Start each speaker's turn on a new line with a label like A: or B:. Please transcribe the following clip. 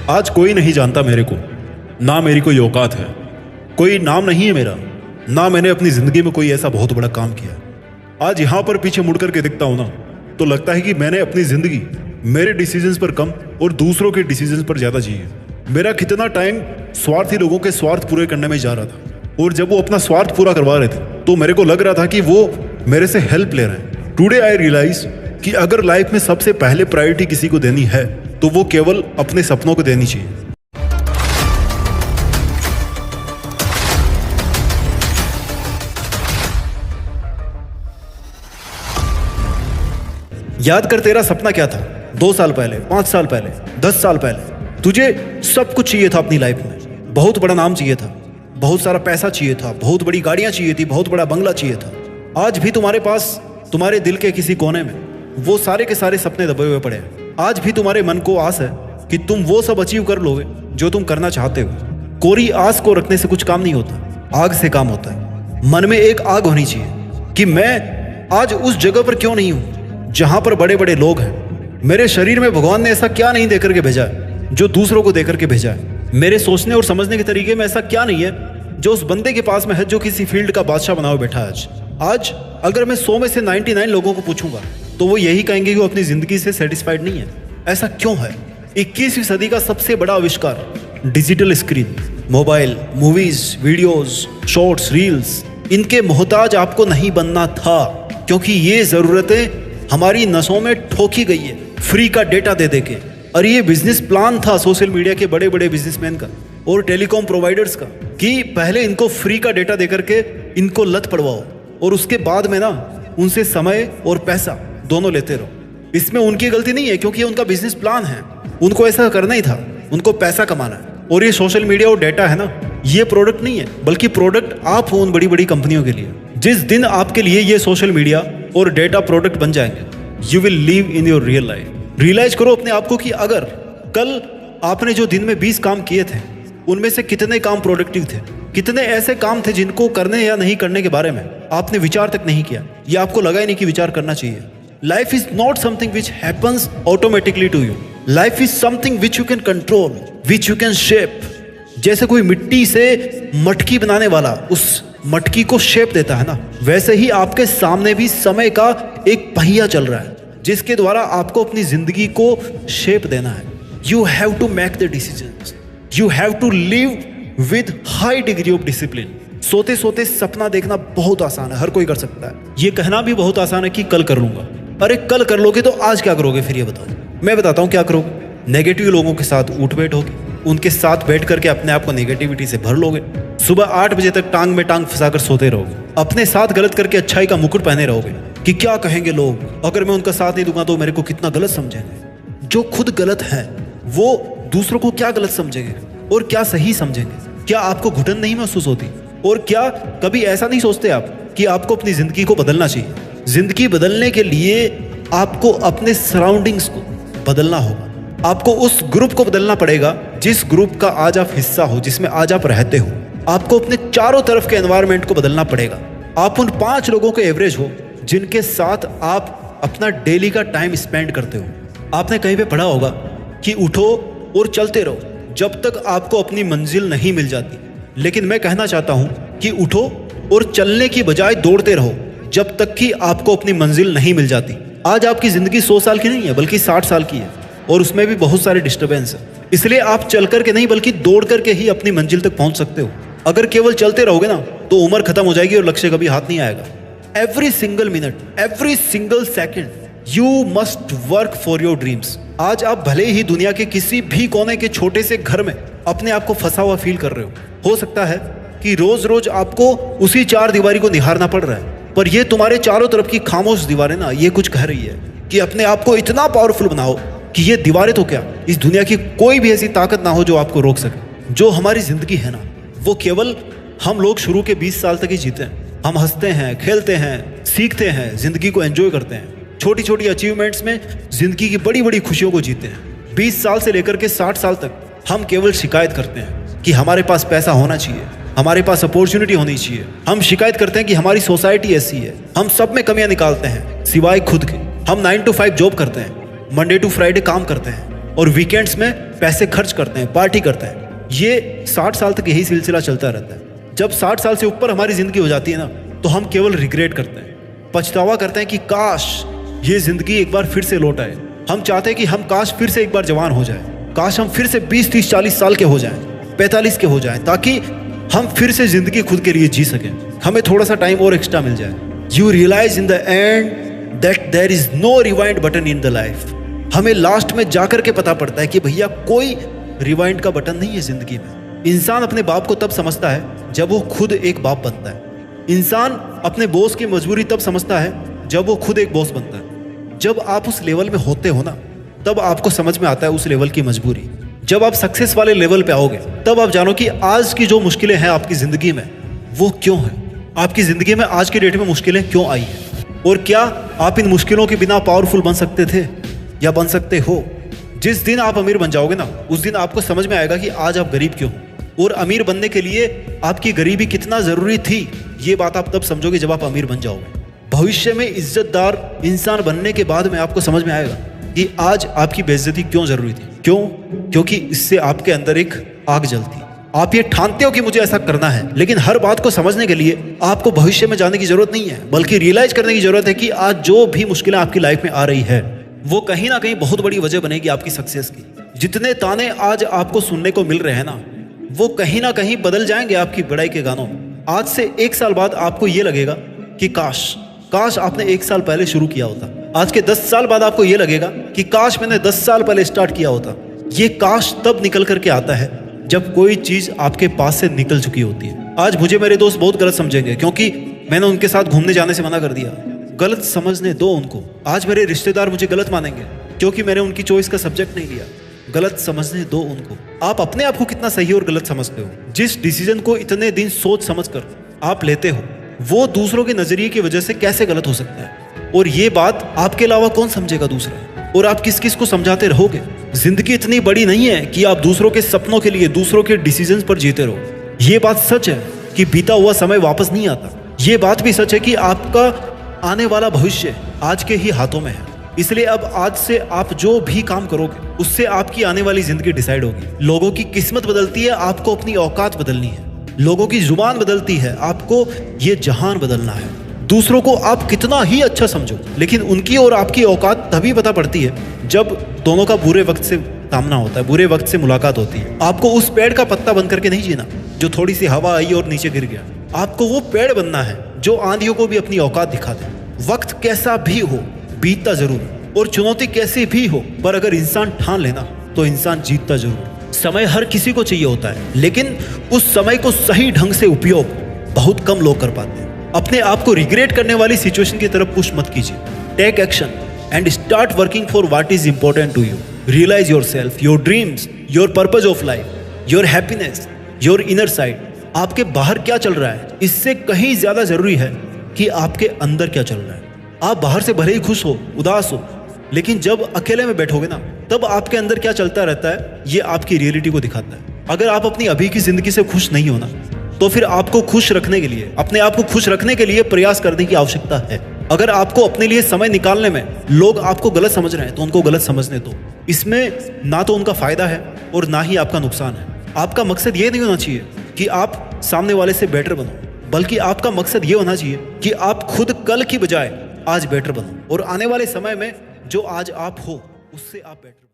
A: आज कोई नहीं जानता मेरे को, ना मेरी कोई औकात है, कोई नाम नहीं है मेरा, ना मैंने अपनी ज़िंदगी में कोई ऐसा बहुत बड़ा काम किया। आज यहाँ पर पीछे मुड़ करके दिखता हूँ ना, तो लगता है कि मैंने अपनी ज़िंदगी मेरे डिसीजंस पर कम और दूसरों के डिसीजंस पर ज़्यादा जी है। मेरा कितना टाइम स्वार्थी लोगों के स्वार्थ पूरे करने में जा रहा था, और जब वो अपना स्वार्थ पूरा करवा रहे थे तो मेरे को लग रहा था कि वो मेरे से हेल्प ले रहे हैं। टुडे आई रियलाइज कि अगर लाइफ में सबसे पहले प्रायोरिटी किसी को देनी है तो वो केवल अपने सपनों को देनी चाहिए। याद कर, तेरा सपना क्या था 2 साल पहले, 5 साल पहले, 10 साल पहले। तुझे सब कुछ चाहिए था अपनी लाइफ में। बहुत बड़ा नाम चाहिए था, बहुत सारा पैसा चाहिए था, बहुत बड़ी गाड़ियां चाहिए थी, बहुत बड़ा बंगला चाहिए था। आज भी तुम्हारे पास, तुम्हारे दिल के किसी कोने में वो सारे के सारे सपने दबे हुए पड़े हैं। आज भी तुम्हारे मन को आस है कि तुम वो सब अचीव कर लोगे जो तुम करना चाहते हो। कोरी आस को रखने से कुछ काम नहीं होता, आग से काम होता है। मन में एक आग होनी चाहिए कि मैं आज उस जगह पर क्यों नहीं हूं जहां पर बड़े बड़े लोग हैं। मेरे शरीर में भगवान ने ऐसा क्या नहीं देकर के भेजा है जो दूसरों को देकर के भेजा है। मेरे सोचने और समझने के तरीके में ऐसा क्या नहीं है जो उस बंदे के पास में है जो किसी फील्ड का बादशाह बना हुआ बैठा है। आज अगर मैं 100 में से 99 लोगों को पूछूंगा तो वो यही कहेंगे कि वो अपनी जिंदगी से सेटिस्फाइड नहीं है। ऐसा क्यों है? 21वीं सदी का सबसे बड़ा आविष्कार digital screen, mobile, movies, videos, shorts, reels, इनके मोहताज आपको नहीं बनना था, क्योंकि ये जरूरतें हमारी नसों में ठोकी गई है फ्री का डेटा दे देके। और ये बिजनेस प्लान था सोशल मीडिया के बड़े बड़े बिजनेसमैन का और टेलीकॉम प्रोवाइडर्स का कि पहले इनको फ्री का डेटा देकर के इनको लत पड़वाओ और उसके बाद में ना उनसे समय और पैसा दोनों लेते रहो। इसमें उनकी गलती नहीं है, क्योंकि ये उनका बिजनेस प्लान है, उनको ऐसा करना ही था, उनको पैसा कमाना है। और ये सोशल मीडिया और डेटा है ना, ये प्रोडक्ट नहीं है, बल्कि प्रोडक्ट आप हो उन बड़ी बड़ी कंपनियों के लिए। जिस दिन आपके लिए ये सोशल मीडिया और डेटा प्रोडक्ट बन जाएंगे, you will live in your real life. Realise करो अपने आप को कि अगर कल आपने जो दिन में 20 काम किए थे, उनमें से कितने काम प्रोडक्टिव थे, कितने ऐसे काम थे जिनको करने या नहीं करने के बारे में आपने विचार तक नहीं किया, या आपको लगा ही नहीं कि विचार करना चाहिए। Life is not something which happens automatically to you. Life is something which you can control, which you can shape. जैसे कोई मिट्टी से मटकी बनाने वाला उस मटकी को शेप देता है ना, वैसे ही आपके सामने भी समय का एक पहिया चल रहा है जिसके द्वारा आपको अपनी जिंदगी को शेप देना है। You have to make the decisions, you have to live with high degree of discipline. सोते सोते सपना देखना बहुत आसान है, हर कोई कर सकता है। ये कहना भी बहुत आसान है कि कल कर लूंगा। अरे कल कर लोगे तो आज क्या करोगे फिर? ये बताओ। मैं बताता हूँ क्या करोगे। नेगेटिव लोगों के साथ उठ बैठ होगे, उनके साथ बैठ करके अपने आप को नेगेटिविटी से भर लोगे। सुबह 8 बजे तक टांग में टांग फंसाकर सोते रहोगे, अपने साथ गलत करके अच्छाई का मुकुट पहने रहोगे कि क्या कहेंगे लोग, अगर मैं उनका साथ नहीं दूंगा तो मेरे को कितना गलत समझेंगे। जो खुद गलत है वो दूसरों को क्या गलत समझेंगे और क्या सही समझेंगे? क्या आपको घुटन नहीं महसूस होती? और क्या कभी ऐसा नहीं सोचते आप कि आपको अपनी जिंदगी को बदलना चाहिए? जिंदगी बदलने के लिए आपको अपने सराउंडिंग्स को बदलना होगा। आपको उस ग्रुप को बदलना पड़ेगा जिस ग्रुप का आज आप हिस्सा हो, जिसमें आज आप रहते हो। आपको अपने चारों तरफ के एनवायरनमेंट को बदलना पड़ेगा। आप उन 5 लोगों के एवरेज हो जिनके साथ आप अपना डेली का टाइम स्पेंड करते हो। आपने कहीं पे पढ़ा होगा कि उठो और चलते रहो जब तक आपको अपनी मंजिल नहीं मिल जाती। लेकिन मैं कहना चाहता हूं कि उठो और चलने की बजाय दौड़ते रहो जब तक कि आपको अपनी मंजिल नहीं मिल जाती। आज आपकी जिंदगी 100 साल की नहीं है, बल्कि 60 साल की है, और उसमें भी बहुत सारे डिस्टर्बेंस है। इसलिए आप चल करके नहीं बल्कि दौड़ करके ही अपनी मंजिल तक पहुंच सकते हो। अगर केवल चलते रहोगे ना तो उम्र खत्म हो जाएगी और लक्ष्य कभी हाथ नहीं आएगा। Every single minute, every single second you must work for your dreams. आज आप भले ही दुनिया के किसी भी कोने के छोटे से घर में अपने आप को फंसा हुआ फील कर रहे हो सकता है कि रोज रोज आपको उसी 4 दीवारी को निहारना पड़ रहा है, पर ये तुम्हारे चारों तरफ की खामोश दीवारें ना ये कुछ कह रही है कि अपने आप को इतना पावरफुल बनाओ कि ये दीवारें तो क्या, इस दुनिया की कोई भी ऐसी ताकत ना हो जो आपको रोक सके। जो हमारी जिंदगी है ना, वो केवल हम लोग शुरू के 20 साल तक ही जीते हैं। हम हंसते हैं, खेलते हैं, सीखते हैं, जिंदगी को एंजॉय करते हैं, छोटी छोटी अचीवमेंट्स में जिंदगी की बड़ी बड़ी खुशियों को जीते हैं। 20 साल से लेकर के 60 साल तक हम केवल शिकायत करते हैं कि हमारे पास पैसा होना चाहिए, हमारे पास अपॉर्चुनिटी होनी चाहिए। हम शिकायत करते हैं कि हमारी सोसाइटी ऐसी है। हम सब में कमियां निकालते हैं सिवाय खुद के। हम 9 to 5 जॉब करते हैं, मंडे टू फ्राइडे काम करते हैं, और वीकेंड्स में पैसे खर्च करते हैं, पार्टी करते हैं। ये 60 साल तक यही सिलसिला चलता रहता है। जब 60 साल से ऊपर हमारी ज़िंदगी हो जाती है ना, तो हम केवल रिग्रेट करते हैं, पछतावा करते हैं कि काश ये ज़िंदगी एक बार फिर से लौट आए। हम चाहते हैं कि हम काश फिर से एक बार जवान हो जाए, काश हम फिर से 20, 30, 40 साल के हो जाएं, 45 के हो जाएं, ताकि हम फिर से ज़िंदगी खुद के लिए जी सकें, हमें थोड़ा सा टाइम और एक्स्ट्रा मिल जाए। You realise in the end that there is no rewind button in the life. हमें लास्ट में जाकर के पता पड़ता है कि भैया कोई रिवाइंड का बटन नहीं है ज़िंदगी में। इंसान अपने बाप को तब समझता है जब वो खुद एक बाप बनता है। इंसान अपने बॉस की मजबूरी तब समझता है जब वो खुद एक बॉस बनता है। जब आप उस लेवल में होते हो ना, तब आपको समझ में आता है उस लेवल की मजबूरी। जब आप सक्सेस वाले लेवल पे आओगे, तब आप जानो कि आज की जो मुश्किलें हैं आपकी ज़िंदगी में, वो क्यों हैं। आपकी ज़िंदगी में आज की डेट में मुश्किलें क्यों आई हैं, और क्या आप इन मुश्किलों के बिना पावरफुल बन सकते थे या बन सकते हो। जिस दिन आप अमीर बन जाओगे ना, उस दिन आपको समझ में आएगा कि आज आप गरीब क्यों हो, और अमीर बनने के लिए आपकी गरीबी कितना ज़रूरी थी। ये बात आप तब समझोगे जब आप अमीर बन जाओगे। भविष्य में इज्जतदार इंसान बनने के बाद में आपको समझ में आएगा कि आज आपकी बेइज्जती क्यों ज़रूरी थी। क्यों? क्योंकि इससे आपके अंदर एक आग जलती। आप ये ठानते हो कि मुझे ऐसा करना है, लेकिन हर बात को समझने के लिए आपको भविष्य में जाने की जरूरत नहीं है, बल्कि रियलाइज करने की जरूरत है कि आज जो भी मुश्किलें आपकी लाइफ में आ रही है, वो कहीं ना कहीं बहुत बड़ी वजह बनेगी आपकी सक्सेस की। जितने ताने आज आपको सुनने को मिल रहे हैं ना, वो कहीं ना कहीं बदल जाएंगे आपकी बड़ाई के गानों में। आज से 1 साल बाद आपको ये लगेगा कि काश आपने 1 साल पहले शुरू किया होता। आज के 10 साल बाद आपको ये लगेगा कि काश मैंने 10 साल पहले स्टार्ट किया होता। ये काश तब निकल करके आता है जब कोई चीज़ आपके पास से निकल चुकी होती है। आज मुझे मेरे दोस्त बहुत गलत समझेंगे क्योंकि मैंने उनके साथ घूमने जाने से मना कर दिया। गलत समझने दो उनको। आज मेरे रिश्तेदार मुझे गलत मानेंगे क्योंकि मैंने उनकी चॉइस का सब्जेक्ट नहीं लिया। गलत समझने दो उनको। आप अपने आप को कितना सही और गलत समझते हो। जिस डिसीजन को इतने दिन सोच समझ कर आप लेते हो, वो दूसरों के नजरिए की वजह से कैसे गलत हो सकता है, और ये बात आपके अलावा कौन समझेगा दूसरा, और आप किस किस को समझाते रहोगे। जिंदगी इतनी बड़ी नहीं है कि आप दूसरों के सपनों के लिए दूसरों के डिसीजंस पर जीते रहो। ये बात सच है कि बीता हुआ समय वापस नहीं आता। ये बात भी सच है कि आपका आने वाला भविष्य आज के ही हाथों में है। इसलिए अब आज से आप जो भी काम करोगे, उससे आपकी आने वाली जिंदगी डिसाइड होगी। लोगों की किस्मत बदलती है, आपको अपनी औकात बदलनी है। लोगों की जुबान बदलती है, आपको ये जहान बदलना है। दूसरों को आप कितना ही अच्छा समझो, लेकिन उनकी और आपकी औकात तभी पता पड़ती है जब दोनों का बुरे वक्त से सामना होता है, बुरे वक्त से मुलाकात होती है। आपको उस पेड़ का पत्ता बन करके नहीं जीना जो थोड़ी सी हवा आई और नीचे गिर गया। आपको वो पेड़ बनना है जो आंधियों को भी अपनी औकात दिखा दे। वक्त कैसा भी हो, बीतता जरूर, और चुनौती कैसी भी हो, पर अगर इंसान ठान लेना तो इंसान जीतता जरूर। समय हर किसी को चाहिए होता है, लेकिन उस समय को सही ढंग से उपयोग बहुत कम लोग कर पाते हैं। अपने आप को रिग्रेट करने वाली सिचुएशन की तरफ पुश मत कीजिए। Take action and start working for what is important to you. Realise yourself, your dreams, your purpose of life, your happiness, your inner side. आपके बाहर क्या चल रहा है, इससे कहीं ज्यादा जरूरी है कि आपके अंदर क्या चल रहा है। आप बाहर से भले ही खुश हो, उदास हो, लेकिन जब अकेले में बैठोगे ना, तब आपके अंदर क्या चलता रहता है, ये आपकी रियलिटी को दिखाता है। अगर आप अपनी अभी की जिंदगी से खुश नहीं हो ना, तो फिर आपको खुश रखने के लिए, अपने आप को खुश रखने के लिए प्रयास करने की आवश्यकता है। अगर आपको अपने लिए समय निकालने में लोग आपको गलत समझ रहे हैं, तो उनको गलत समझने दो। इसमें ना तो उनका फायदा है और ना ही आपका नुकसान है। आपका मकसद ये नहीं होना चाहिए कि आप सामने वाले से बेटर बनो, बल्कि आपका मकसद ये होना चाहिए कि आप खुद कल की बजाय आज बेटर बनो, और आने वाले समय में जो आज आप हो उससे आप बेटर